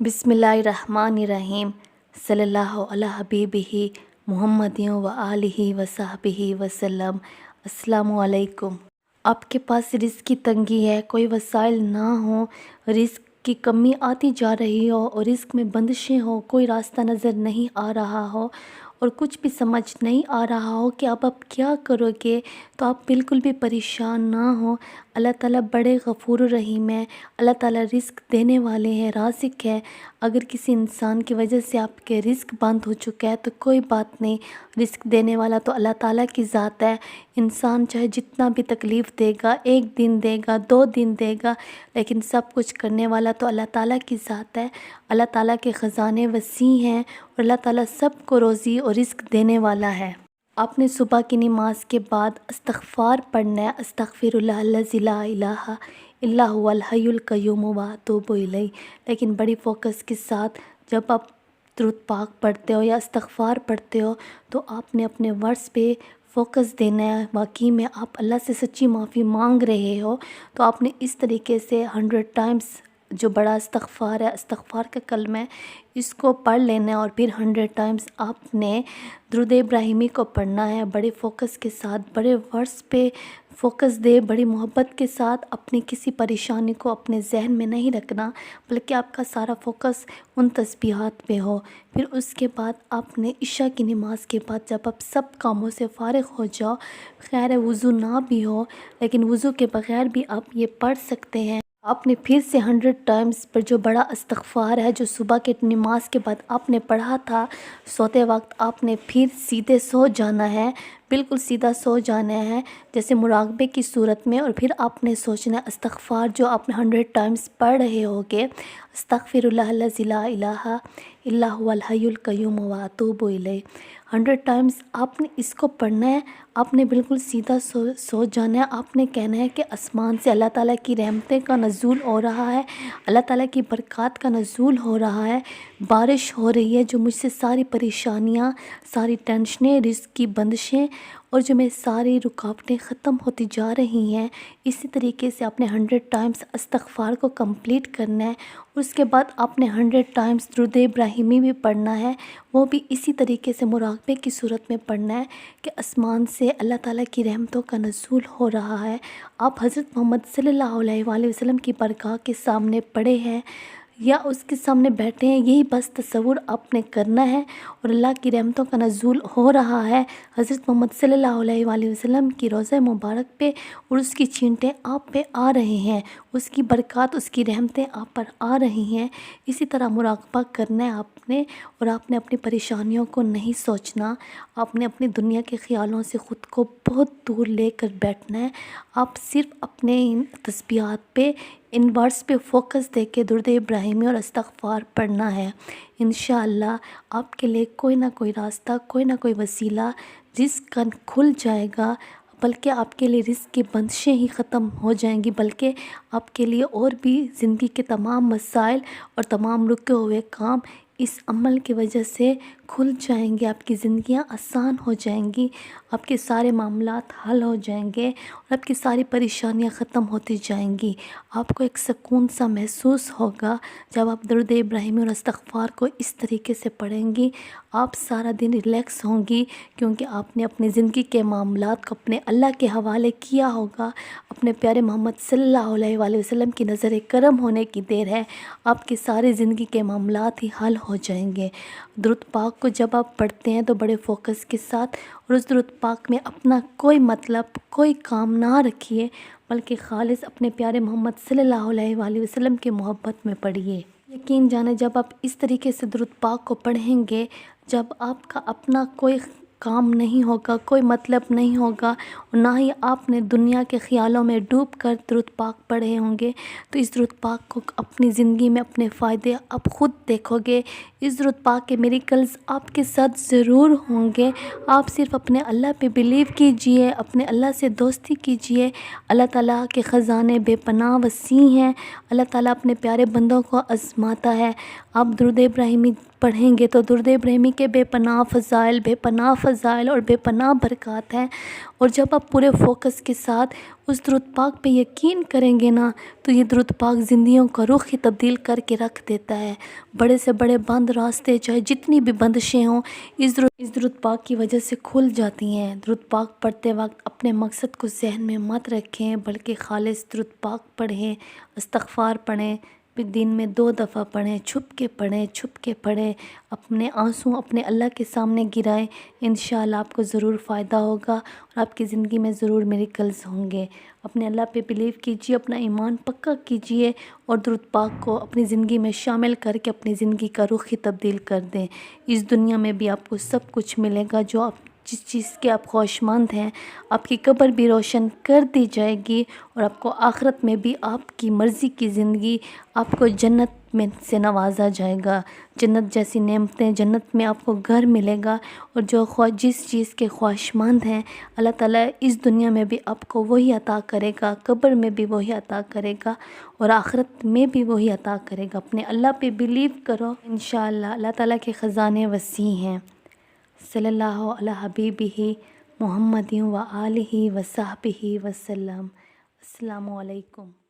بسم اللہ الرحمن الرحیم صلی اللہ علی حبیبہ محمد و آلہ و صحبہ وسلم۔ السلام علیکم۔ آپ کے پاس رزق کی تنگی ہے، کوئی وسائل نہ ہوں، رزق کی کمی آتی جا رہی ہو اور رزق میں بندشیں ہوں، کوئی راستہ نظر نہیں آ رہا ہو اور کچھ بھی سمجھ نہیں آ رہا ہو کہ اب آپ کیا کرو گے، تو آپ بالکل بھی پریشان نہ ہوں۔ اللہ تعالیٰ بڑے غفور الرحیم ہے، اللہ تعالیٰ رزق دینے والے ہیں، رازق ہے۔ اگر کسی انسان کی وجہ سے آپ کے رزق بند ہو چکا ہے تو کوئی بات نہیں، رزق دینے والا تو اللہ تعالیٰ کی ذات ہے۔ انسان چاہے جتنا بھی تکلیف دے گا، 1 دن دے گا، 2 دن دے گا، لیکن سب کچھ کرنے والا تو اللہ تعالیٰ کی ذات ہے۔ اللہ تعالیٰ کے خزانے وسیع ہیں اور اللہ تعالیٰ سب کو روزی اور رزق دینے والا ہے۔ آپ نے صبح کی نماز کے بعد استغفار پڑھنا ہے، استغفر اللہ الذی لا الہ الا هو الحی القیوم واتوب الیہ، لیکن بڑی فوکس کے ساتھ جب آپ درود پاک پڑھتے ہو یا استغفار پڑھتے ہو تو آپ نے اپنے ورڈز پہ فوکس دینا ہے۔ واقعی میں آپ اللہ سے سچی معافی مانگ رہے ہو تو آپ نے اس طریقے سے 100 ٹائمز جو بڑا استغفار ہے، استغفار کا کلمہ ہے، اس کو پڑھ لینا ہے اور پھر 100 ٹائمز آپ نے درود ابراہیمی کو پڑھنا ہے۔ بڑے فوکس کے ساتھ، بڑے ورڈز پہ فوکس دے، بڑی محبت کے ساتھ، اپنی کسی پریشانی کو اپنے ذہن میں نہیں رکھنا، بلکہ آپ کا سارا فوکس ان تسبیحات پہ ہو۔ پھر اس کے بعد آپ نے عشاء کی نماز کے بعد جب آپ سب کاموں سے فارغ ہو جاؤ، خیر وضو نہ بھی ہو لیکن وضو کے بغیر بھی آپ یہ پڑھ سکتے ہیں۔ آپ نے پھر سے 100 ٹائمز پر جو بڑا استغفار ہے جو صبح کے نماز کے بعد آپ نے پڑھا تھا، سوتے وقت آپ نے پھر سیدھے سو جانا ہے، بالکل سیدھا سو جانا ہے جیسے مراقبے کی صورت میں، اور پھر آپ نے سوچنا ہے استغفار جو آپ نے 100 ٹائمز پڑھ رہے ہوگے، استغفر اللہ الذی لا الہ الا هو الحی القیوم واتوب الیہ، 100 ٹائمز آپ نے اس کو پڑھنا ہے۔ آپ نے بالکل سیدھا سو جانا ہے۔ آپ نے کہنا ہے کہ آسمان سے اللہ تعالیٰ کی رحمتیں کا نزول ہو رہا ہے، اللہ تعالیٰ کی برکات کا نزول ہو رہا ہے، بارش ہو رہی ہے جو مجھ سے ساری پریشانیاں، ساری ٹینشنیں، رزق کی بندشیں اور جو میں ساری رکاوٹیں ختم ہوتی جا رہی ہیں۔ اسی طریقے سے آپ نے 100 ٹائمز استغفار کو کمپلیٹ کرنا ہے۔ اس کے بعد آپ نے 100 ٹائمز درود ابراہیمی بھی پڑھنا ہے، وہ بھی اسی طریقے سے مراقبے کی صورت میں پڑھنا ہے کہ آسمان سے اللہ تعالیٰ کی رحمتوں کا نزول ہو رہا ہے۔ آپ حضرت محمد صلی اللہ علیہ وآلہ وسلم کی بارگاہ کے سامنے پڑے ہیں یا اس کے سامنے بیٹھے ہیں، یہی بس تصور آپ نے کرنا ہے اور اللہ کی رحمتوں کا نزول ہو رہا ہے حضرت محمد صلی اللہ علیہ وآلہ وسلم کی روضہ مبارک پہ، اور اس کی چھینٹیں آپ پہ آ رہے ہیں، اس کی برکات، اس کی رحمتیں آپ پر آ رہی ہیں۔ اسی طرح مراقبہ کرنا ہے آپ نے، اور آپ نے اپنی پریشانیوں کو نہیں سوچنا، آپ نے اپنی دنیا کے خیالوں سے خود کو بہت دور لے کر بیٹھنا ہے۔ آپ صرف اپنے ان تسبیحات پہ، ان ورڈز پہ فوکس دے کے درود ابراہیمی اور استغفار پڑھنا ہے۔ انشاءاللہ آپ کے لیے کوئی نہ کوئی راستہ، کوئی نہ کوئی وسیلہ رزق کا کھل جائے گا، بلکہ آپ کے لیے رزق کی بندشیں ہی ختم ہو جائیں گی، بلکہ آپ کے لیے اور بھی زندگی کے تمام مسائل اور تمام رکے ہوئے کام اس عمل کی وجہ سے کھل جائیں گے۔ آپ کی زندگیاں آسان ہو جائیں گی، آپ کے سارے معاملات حل ہو جائیں گے اور آپ کی ساری پریشانیاں ختم ہوتی جائیں گی۔ آپ کو ایک سکون سا محسوس ہوگا جب آپ درود ابراہیمی اور استغفار کو اس طریقے سے پڑھیں گی۔ آپ سارا دن ریلیکس ہوں گی کیونکہ آپ نے اپنی زندگی کے معاملات کو اپنے اللہ کے حوالے کیا ہوگا۔ اپنے پیارے محمد صلی اللہ علیہ وآلہ وسلم کی نظر کرم ہونے کی دیر ہے، آپ کی ساری زندگی کے معاملات ہی حل ہو جائیں گے۔ درود پاک کو جب آپ پڑھتے ہیں تو بڑے فوکس کے ساتھ، اور اس درود پاک میں اپنا کوئی مطلب، کوئی کام نہ رکھیے، بلکہ خالص اپنے پیارے محمد صلی اللہ علیہ وآلہ وسلم کی محبت میں پڑھیے۔ یقین جانے جب آپ اس طریقے سے درود پاک کو پڑھیں گے، جب آپ کا اپنا کوئی کام نہیں ہوگا، کوئی مطلب نہیں ہوگا، اور نہ ہی آپ نے دنیا کے خیالوں میں ڈوب کر درود پاک پڑھے ہوں گے، تو اس درود پاک کو اپنی زندگی میں اپنے فائدے آپ خود دیکھو گے۔ اس درود پاک کے میریکلز آپ کے ساتھ ضرور ہوں گے۔ آپ صرف اپنے اللہ پہ بلیو کیجئے، اپنے اللہ سے دوستی کیجئے۔ اللہ تعالیٰ کے خزانے بے پناہ وسیع ہیں، اللہ تعالیٰ اپنے پیارے بندوں کو آزماتا ہے۔ آپ درود ابراہیمی پڑھیں گے تو درود ابراہیمی کے بے پناہ فضائل، بے پناہ فضائل اور بے پناہ برکات ہیں، اور جب آپ پورے فوکس کے ساتھ اس درود پاک پہ یقین کریں گے نا تو یہ درود پاک زندگیوں کا رخ ہی تبدیل کر کے رکھ دیتا ہے۔ بڑے سے بڑے بند راستے، چاہے جتنی بھی بندشیں ہوں، اس درود پاک کی وجہ سے کھل جاتی ہیں۔ درود پاک پڑھتے وقت اپنے مقصد کو ذہن میں مت رکھیں، بلکہ خالص درود پاک پڑھیں، استغفار پڑھیں، پھر دن میں 2 دفعہ پڑھیں، چھپ کے پڑھیں، اپنے آنسوں اپنے اللہ کے سامنے گرائیں۔ انشاءاللہ آپ کو ضرور فائدہ ہوگا اور آپ کی زندگی میں ضرور میریکلز ہوں گے۔ اپنے اللہ پہ بلیو کیجئے، اپنا ایمان پکا کیجئے اور درود پاک کو اپنی زندگی میں شامل کر کے اپنی زندگی کا رخ ہی تبدیل کر دیں۔ اس دنیا میں بھی آپ کو سب کچھ ملے گا، جو آپ جس چیز کے آپ خواہشمند ہیں، آپ کی قبر بھی روشن کر دی جائے گی، اور آپ کو آخرت میں بھی آپ کی مرضی کی زندگی، آپ کو جنت میں سے نوازا جائے گا۔ جنت جیسی نعمتیں، جنت میں آپ کو گھر ملے گا، اور جس چیز کے خواہشمند ہیں اللہ تعالیٰ اس دنیا میں بھی آپ کو وہی عطا کرے گا، قبر میں بھی وہی عطا کرے گا، اور آخرت میں بھی وہی عطا کرے گا۔ اپنے اللہ پہ بلیو کرو، انشاءاللہ اللہ تعالیٰ کے خزانے وسیع ہیں۔ صلی اللہ علی حبیبہ محمد و آلہ و صحبہ وسلم۔ السلام علیکم۔